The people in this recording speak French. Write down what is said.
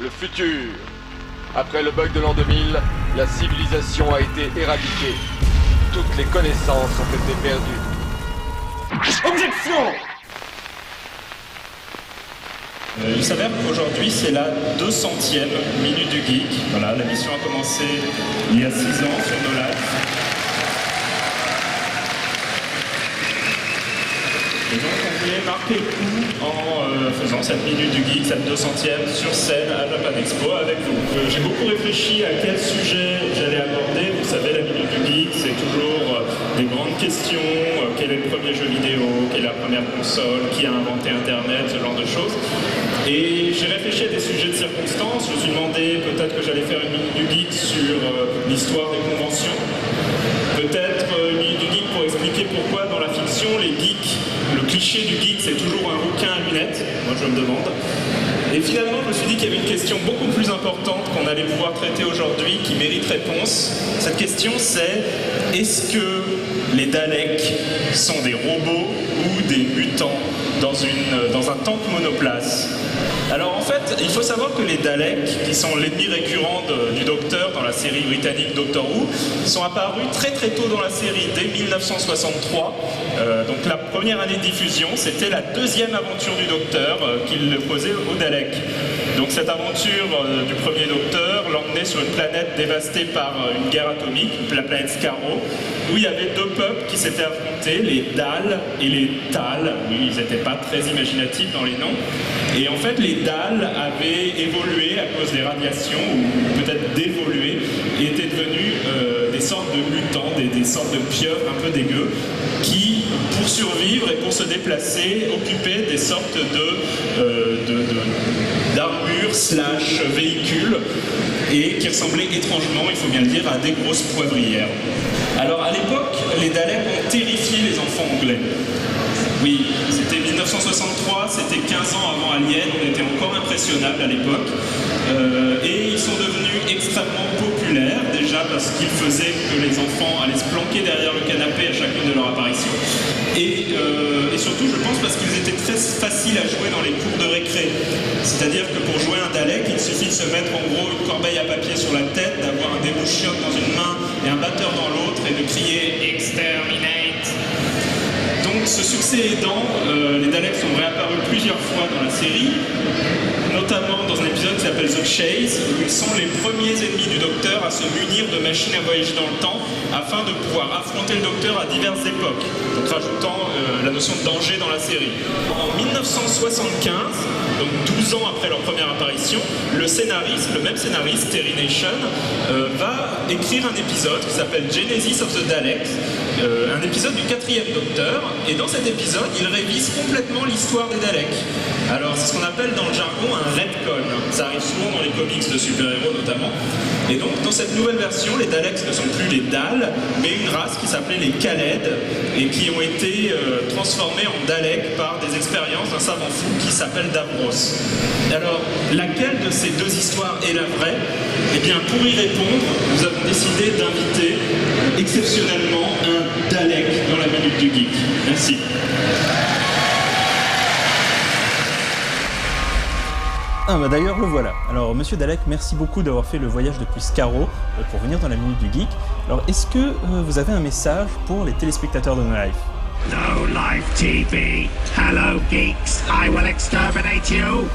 le futur. Après le bug de l'an 2000, la civilisation a été éradiquée. Toutes les connaissances ont été perdues. Objection! Il s'avère qu'aujourd'hui c'est la 200e Minute du Geek. Voilà, la mission a commencé il y a 6 ans sur No Life. Et donc on voulait marquer le coup en faisant cette Minute du Geek, cette 200e sur scène à Japan Expo avec vous. J'ai beaucoup réfléchi à quel sujet j'allais aborder. Vous savez, la Minute du Geek, c'est toujours des grandes questions. Quel est le premier jeu vidéo? Quelle est la première console? Qui a inventé Internet? Ce genre de choses. Et j'ai réfléchi à des sujets de circonstance. Je me suis demandé peut-être que j'allais faire une Minute du Geek sur l'histoire des conventions. Peut-être une Minute du Geek pour expliquer pourquoi dans la fiction, les geeks, le cliché du geek, c'est toujours un rouquin à lunettes. Moi, je me demande. Et finalement, je me suis dit qu'il y avait une question beaucoup plus importante qu'on allait pouvoir traiter aujourd'hui, qui mérite réponse. Cette question, c'est: est-ce que les Daleks sont des robots ou des mutants dans un temple monoplace? Alors en fait, il faut savoir que les Daleks, qui sont l'ennemi récurrent du Docteur dans la série britannique Doctor Who, sont apparus très très tôt dans la série, dès 1963. Donc la première année de diffusion, c'était la deuxième aventure du Docteur qu'il posait aux Daleks. Donc cette aventure du premier Docteur l'emmenait sur une planète dévastée par une guerre atomique, la planète Skaro, où il y avait deux peuples qui s'étaient affrontés, les Dal et les Tal. Oui, ils n'étaient pas très imaginatifs dans les noms. Et en fait, les Dal avaient évolué à cause des radiations, ou peut-être d'évoluer, et étaient devenus des sortes de mutants, des sortes de pieuvres un peu dégueux, qui, pour survivre et pour se déplacer, occupaient des sortes d'armures / véhicules, et qui ressemblaient étrangement, il faut bien le dire, à des grosses poivrières. Alors à l'époque, les Daleks ont terrifié les enfants anglais. Oui, c'était 1963, c'était 15 ans avant Alien, on était encore impressionnables à l'époque. Et ils sont devenus extrêmement populaires, déjà parce qu'ils faisaient que les enfants allaient se planquer derrière le canapé à chacune de leurs apparitions. Et surtout, je pense, parce qu'ils étaient très faciles à jouer dans les cours de récré. C'est-à-dire que pour jouer un Dalek, il suffit de se mettre en gros une corbeille à papier sur la tête, d'avoir un débouchiote dans une main et un batteur dans l'autre, et de crier « Exterminate ». Donc ce succès aidant, les Daleks sont réapparus plusieurs fois dans la série, notamment dans un épisode qui s'appelle The Chase, où ils sont les premiers ennemis du Docteur à se munir de machines à voyager dans le temps afin de pouvoir affronter le Docteur à diverses époques, donc rajoutant la notion de danger dans la série. En 1975, donc 12 ans après leur première apparition, le même scénariste, Terry Nation, va écrire un épisode qui s'appelle Genesis of the Daleks, un épisode du 4e Docteur, et dans cet épisode, il révise complètement l'histoire des Daleks. Alors, c'est ce qu'on appelle dans le jargon un retcon. Ça arrive souvent dans les comics de super-héros notamment. Et donc, dans cette nouvelle version, les Daleks ne sont plus les Dal, mais une race qui s'appelait les Khaled, et qui ont été transformés en Daleks par des expériences d'un savant fou qui s'appelle Davros. Alors, laquelle de ces deux histoires est la vraie? Eh bien, pour y répondre, nous avons décidé d'inviter exceptionnellement un Dalek dans la Minute du Geek. Merci. Ah bah d'ailleurs le voilà. Alors monsieur Dalek, merci beaucoup d'avoir fait le voyage depuis Skaro pour venir dans la Minute du Geek. Alors est-ce que vous avez un message pour les téléspectateurs de No Life? No Life TV. Hello geeks, I will exterminate you.